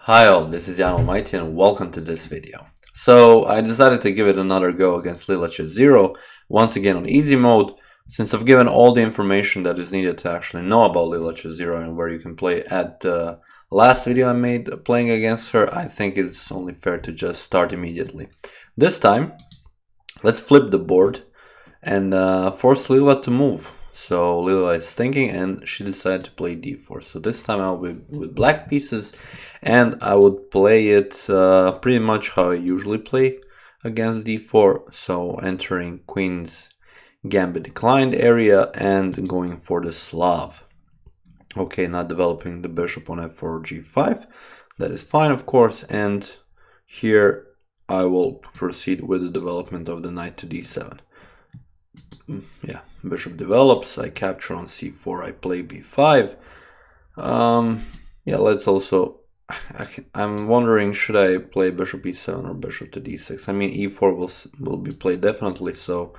Hi all, this is Allmighty and welcome to this video. So I decided to give it another go against Leela 0 once again on easy mode, since I've given all the information that is needed to actually know about Leela 0 and where you can play at the last video I made playing against her. I think it's only fair to just start immediately. This time, let's flip the board and force Leela to move. So Leela is thinking and she decided to play d4. So this time I'll be with black pieces and I would play it pretty much how I usually play against d4. So entering queen's gambit declined area and going for the Slav. Okay, not developing the bishop on f4 or g5. That is fine, of course. And here I will proceed with the development of the knight to d7. Yeah, bishop develops, I capture on c4, I play b5. Yeah, let's also, I'm wondering, should I play bishop e7 or bishop to d6? I mean, e4 will be played definitely, so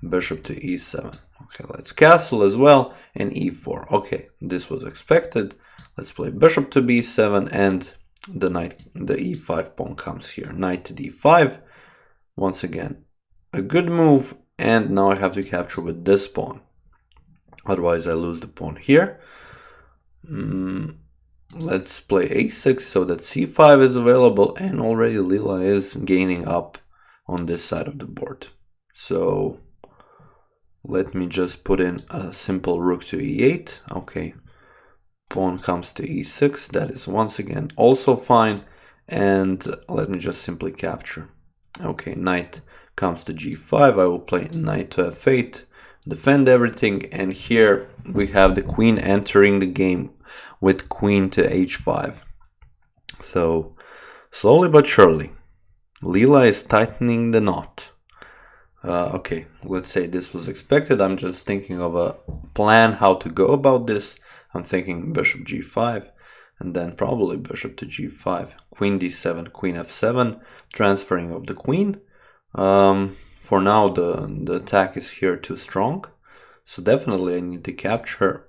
bishop to e7. Okay, let's castle as well, and e4. Okay, this was expected. Let's play bishop to b7, and the e5 pawn comes here. Knight to d5. Once again, a good move. And now I have to capture with this pawn. Otherwise I lose the pawn here. Let's play a6 so that c5 is available, and already Leela is gaining up on this side of the board. So let me just put in a simple rook to e8. Okay, pawn comes to e6. That is once again also fine. And let me just simply capture. Okay, knight comes to g5, I will play knight to f8, defend everything, and here we have the queen entering the game with queen to h5. So slowly but surely, Leela is tightening the knot. Okay, let's say this was expected. I'm just thinking of a plan how to go about this. I'm thinking bishop g5, and then probably bishop to g5, queen d7, queen f7, transferring of the queen. For now the attack is here too strong, so definitely I need to capture.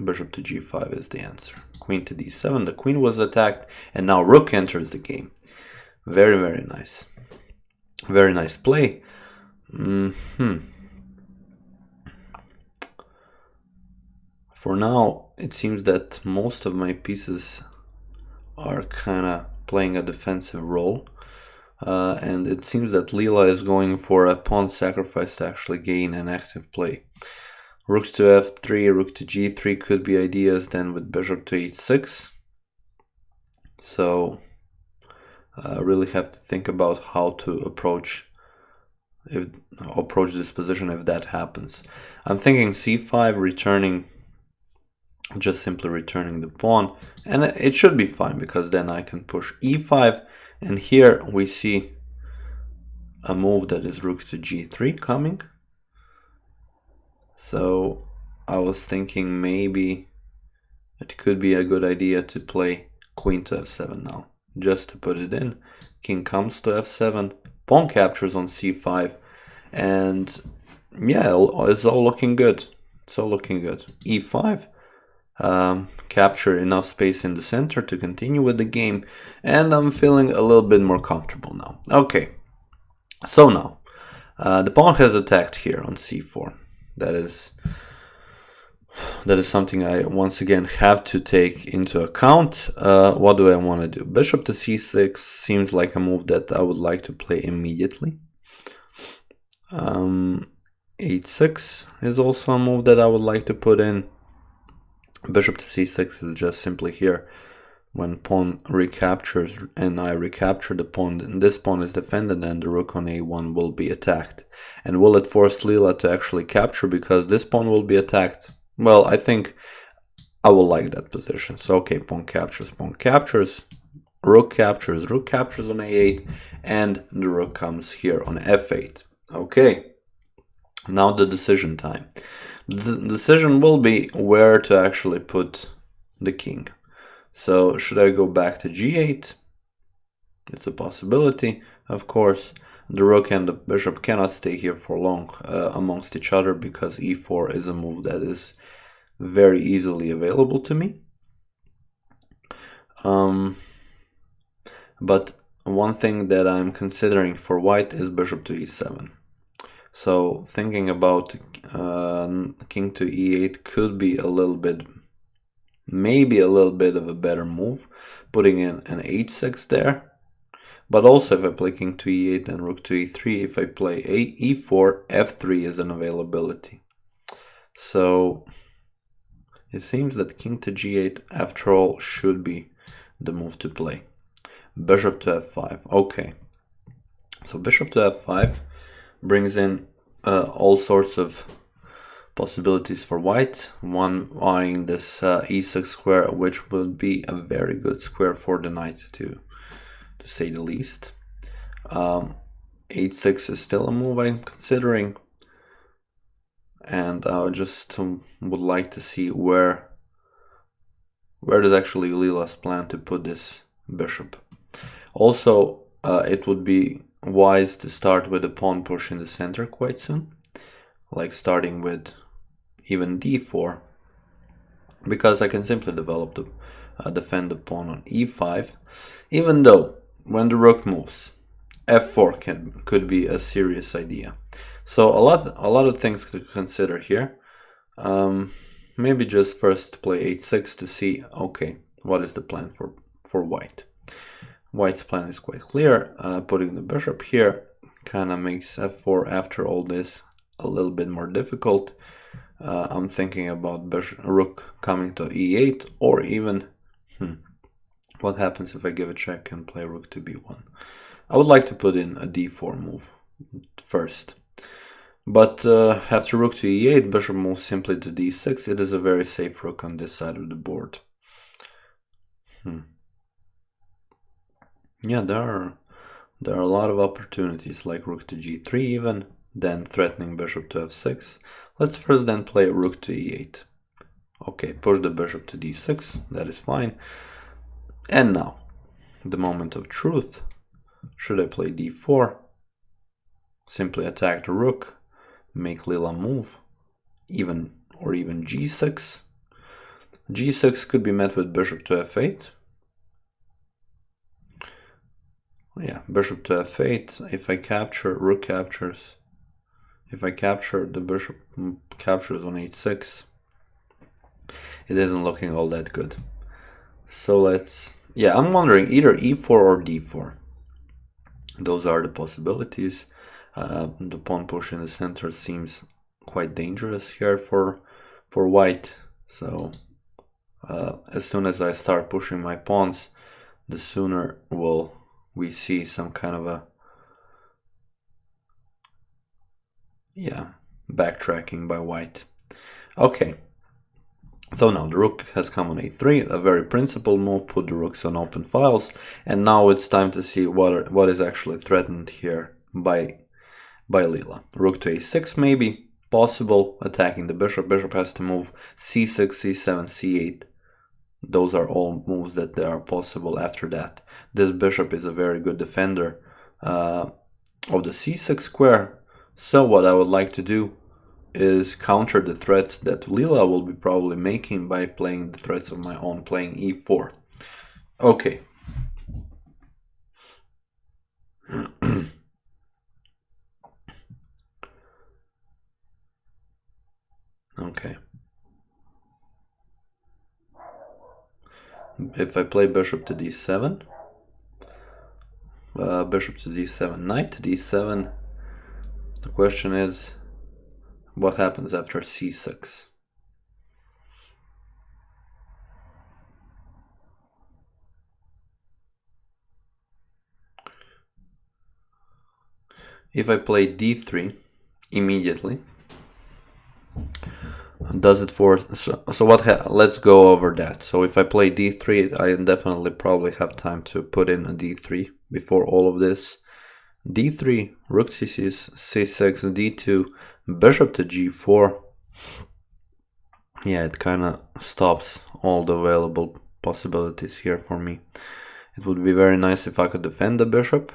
Bishop to g5 is the answer. Queen to d7, the queen was attacked, and now rook enters the game. Very, very nice. Very nice play. For now, it seems that most of my pieces are kind of playing a defensive role. And it seems that Leela is going for a pawn sacrifice to actually gain an active play. Rook to f3, rook to g3 could be ideas, then with bishop to h6. So I really have to think about how to approach this position if that happens. I'm thinking c5, returning, just simply returning the pawn, and it should be fine because then I can push e5. And here we see a move that is rook to g3 coming. So I was thinking maybe it could be a good idea to play queen to f7 now. Just to put it in, king comes to f7, pawn captures on c5, and yeah, it's all looking good. It's all looking good. e5. Capture enough space in the center to continue with the game, and I'm feeling a little bit more comfortable now. Okay, so now the pawn has attacked here on c4. That is something I once again have to take into account. What do I want to do? Bishop to c6 seems like a move that I would like to play immediately. h6 is also a move that I would like to put in. Bishop to c6 is just simply here when pawn recaptures and I recapture the pawn, and this pawn is defended, and the rook on a1 will be attacked. And will it force Leela to actually capture because this pawn will be attacked? Well, I think I will like that position. So okay, pawn captures, rook captures on a8, and the rook comes here on f8. Okay, now the decision time. The decision will be where to actually put the king. So should I go back to g8? It's a possibility, of course. The rook and the bishop cannot stay here for long amongst each other because e4 is a move that is very easily available to me. But one thing that I'm considering for white is bishop to e7. So thinking about king to e8 could be a little bit, maybe a little bit of a better move, putting in an h6 there. But also if I play king to e8 and rook to e3, if I play e4, f3 is an availability. So it seems that king to g8 after all should be the move to play. Bishop to f5, okay. So bishop to f5 brings in all sorts of possibilities for white. One eyeing this e6 square, which would be a very good square for the knight to say the least. h6 is still a move I'm considering, and I just would like to see where does actually Leela's plan to put this bishop. Also, it would be wise to start with a pawn push in the center quite soon, like starting with even d4, because I can simply develop the defend the pawn on e5, even though when the rook moves, f4 could be a serious idea. So a lot of things to consider here. Maybe just first play h6 to see, okay, what is the plan for white. White's plan is quite clear. Putting the bishop here kind of makes f4 after all this a little bit more difficult. I'm thinking about rook coming to e8, or even what happens if I give a check and play rook to b1. I would like to put in a d4 move first. But after rook to e8, bishop moves simply to d6. It is a very safe rook on this side of the board. Yeah, there are a lot of opportunities, like rook to g3 even, then threatening bishop to f6. Let's first then play rook to e8. Okay, push the bishop to d6, that is fine. And now, the moment of truth. Should I play d4? Simply attack the rook, make Leela move, or even g6. g6 could be met with bishop to f8. Yeah, bishop to f8. If I capture, rook captures. If I capture, the bishop captures on h6. It isn't looking all that good. So let's... Yeah, I'm wondering either e4 or d4. Those are the possibilities. The pawn push in the center seems quite dangerous here for white. So as soon as I start pushing my pawns, the sooner we see some kind of a backtracking by white. Okay, so now the rook has come on a3, a very principled move, put the rooks on open files, and now it's time to see what is actually threatened here by Leela. Rook to a6 maybe, possible, attacking the bishop. Bishop has to move c6, c7, c8. Those are all moves that are possible after that. This bishop is a very good defender of the c6 square. So what I would like to do is counter the threats that Leela will be probably making by playing the threats of my own, playing e4. Okay. Okay. If I play bishop to d7, bishop to d7, knight to d7, the question is, what happens after c6? If I play d3 immediately, does it force... So let's go over that. So if I play d3, I definitely probably have time to put in a d3 before all of this. d3, rook c6, c6, d2, bishop to g4. Yeah, it kind of stops all the available possibilities here for me. It would be very nice if I could defend the bishop.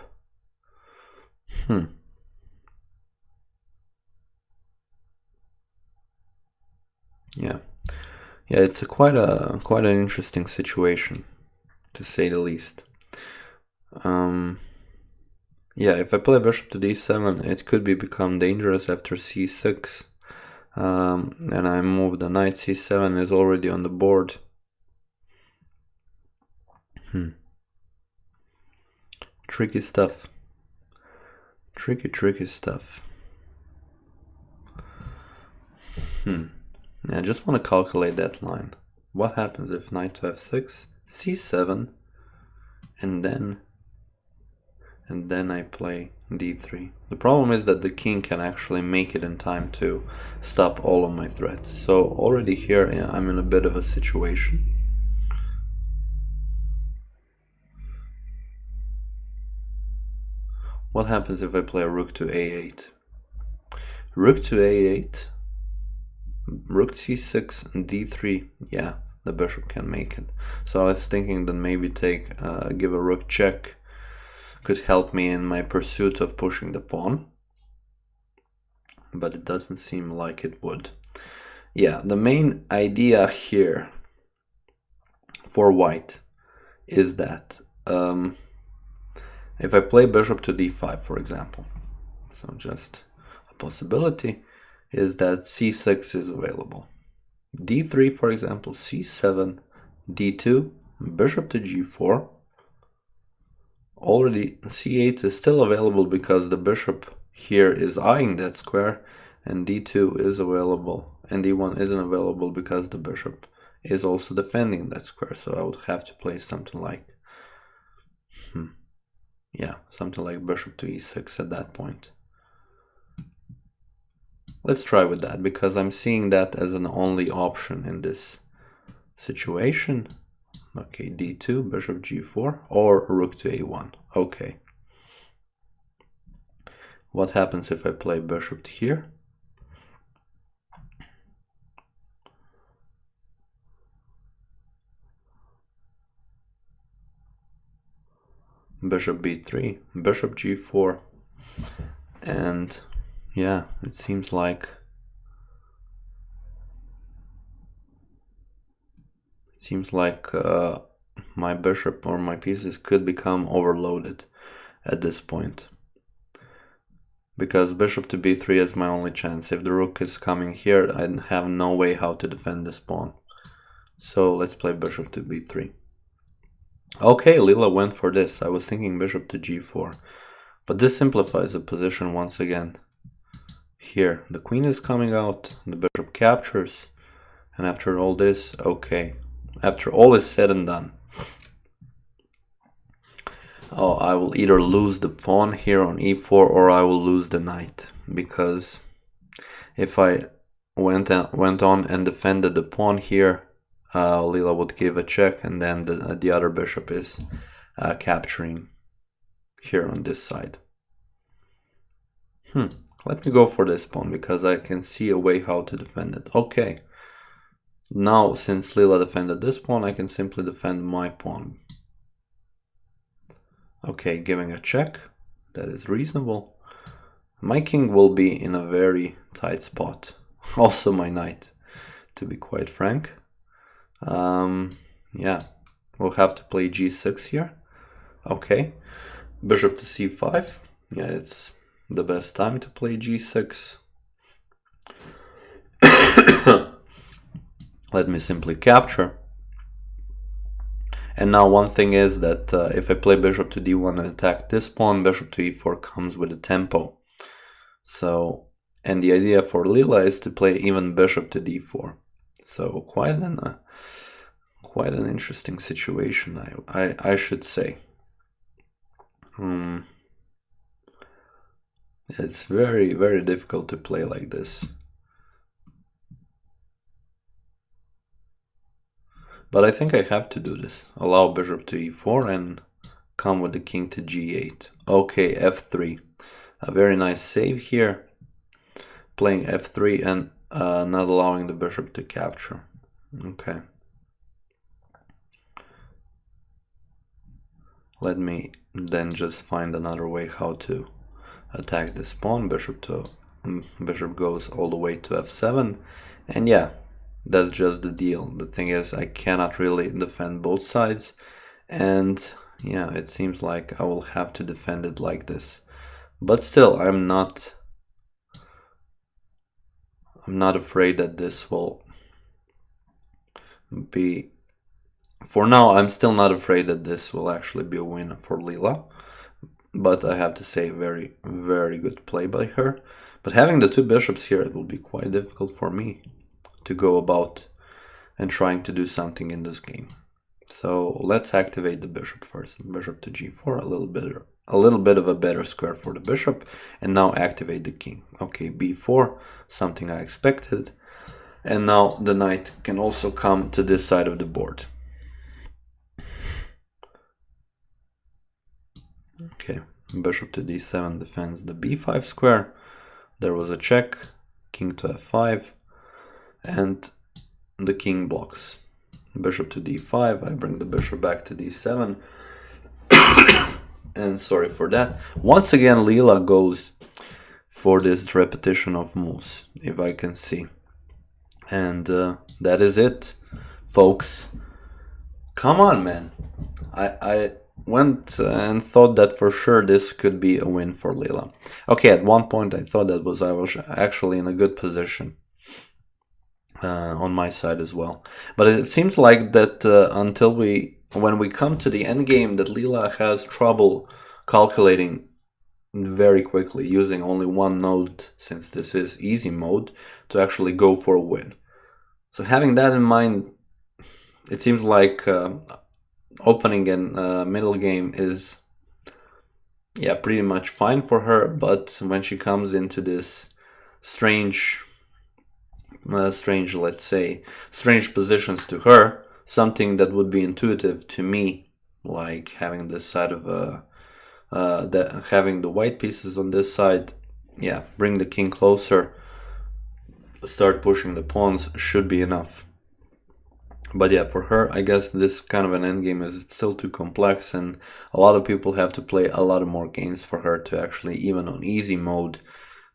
Yeah, it's quite an interesting situation, to say the least. Yeah, if I play bishop to d7, it could become dangerous after c6. And I move the knight, c7 is already on the board. Tricky stuff. Tricky stuff. I just want to calculate that line. What happens if knight to f6, c7, and then I play d3. The problem is that the king can actually make it in time to stop all of my threats. So already here I'm in a bit of a situation. What happens if I play rook to a8? Rook to a8, rook c6, d3. Yeah, the bishop can make it. So I was thinking that maybe give a rook check could help me in my pursuit of pushing the pawn, but it doesn't seem like it would. Yeah, the main idea here for white is that if I play bishop to d5, for example, so just a possibility is that c6 is available. d3, for example, c7, d2, bishop to g4. Already c8 is still available because the bishop here is eyeing that square, and d2 is available, and d1 isn't available because the bishop is also defending that square. So I would have to play something like something like bishop to e6 at that point. Let's try with that, because I'm seeing that as an only option in this situation. Okay, d2, bishop g4, or rook to a1. Okay. What happens if I play bishop here? Bishop b3, bishop g4, and yeah, it seems like my bishop or my pieces could become overloaded at this point, because bishop to b3 is my only chance. If the rook is coming here, I have no way how to defend this pawn. So let's play bishop to b3. Okay, Leela went for this. I was thinking bishop to g4, but this simplifies the position once again. Here, the queen is coming out, the bishop captures, and after all this, okay, after all is said and done, I will either lose the pawn here on e4 or I will lose the knight, because if I went on and defended the pawn here, Leela would give a check, and then the other bishop is capturing here on this side. Let me go for this pawn, because I can see a way how to defend it. Okay. Now, since Leela defended this pawn, I can simply defend my pawn. Okay, giving a check. That is reasonable. My king will be in a very tight spot. Also my knight, to be quite frank. Yeah, we'll have to play g6 here. Okay, bishop to c5. Yeah, it's the best time to play g6. Let me simply capture. And now one thing is that if I play bishop to d1 and attack this pawn, bishop to e4 comes with a tempo. So, and the idea for Leela is to play even bishop to d4. So quite an interesting situation, I should say. It's very, very difficult to play like this. But I think I have to do this. Allow bishop to e4 and come with the king to g8. Okay, f3. A very nice save here. Playing f3 and not allowing the bishop to capture. Okay. Let me then just find another way how to attack this pawn. Bishop goes all the way to f7. And yeah, that's just the deal. The thing is, I cannot really defend both sides, and yeah, it seems like I will have to defend it like this. But still, I'm not afraid that this will be... For now, I'm still not afraid that this will actually be a win for Leela. But I have to say, very, very good play by her. But having the two bishops here, it will be quite difficult for me to go about and trying to do something in this game. So let's activate the bishop first. Bishop to g4, a little bit of a better square for the bishop, and now activate the king. Okay, b4, something I expected. And now the knight can also come to this side of the board. Okay, bishop to d7 defends the b5 square. There was a check, king to f5, and the king blocks. Bishop to d5, I bring the bishop back to d7. And sorry for that. Once again, Leela goes for this repetition of moves, if I can see. And that is it, folks. Come on, man. I went and thought that for sure this could be a win for Leela. Okay, at one point I thought I was actually in a good position on my side as well. But it seems like that when we come to the end game, that Leela has trouble calculating very quickly, using only one node, since this is easy mode, to actually go for a win. So having that in mind, it seems like opening and middle game is, yeah, pretty much fine for her. But when she comes into this strange, let's say, strange positions to her, something that would be intuitive to me, like having this side of having the white pieces on this side, yeah, bring the king closer, start pushing the pawns, should be enough. But yeah, for her, I guess this kind of an endgame is still too complex, and a lot of people have to play a lot of more games for her to actually, even on easy mode,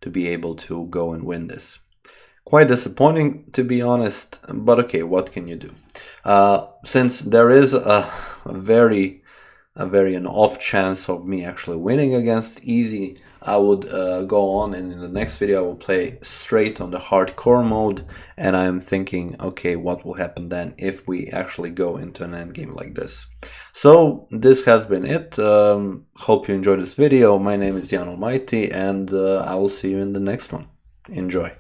to be able to go and win this. Quite disappointing, to be honest, but okay, what can you do? Since there is a very an off chance of me actually winning against easy, I would go on, and in the next video I will play straight on the hardcore mode, and I'm thinking, okay, what will happen then if we actually go into an endgame like this. So this has been it. Hope you enjoyed this video. My name is Allmighty, and I will see you in the next one. Enjoy.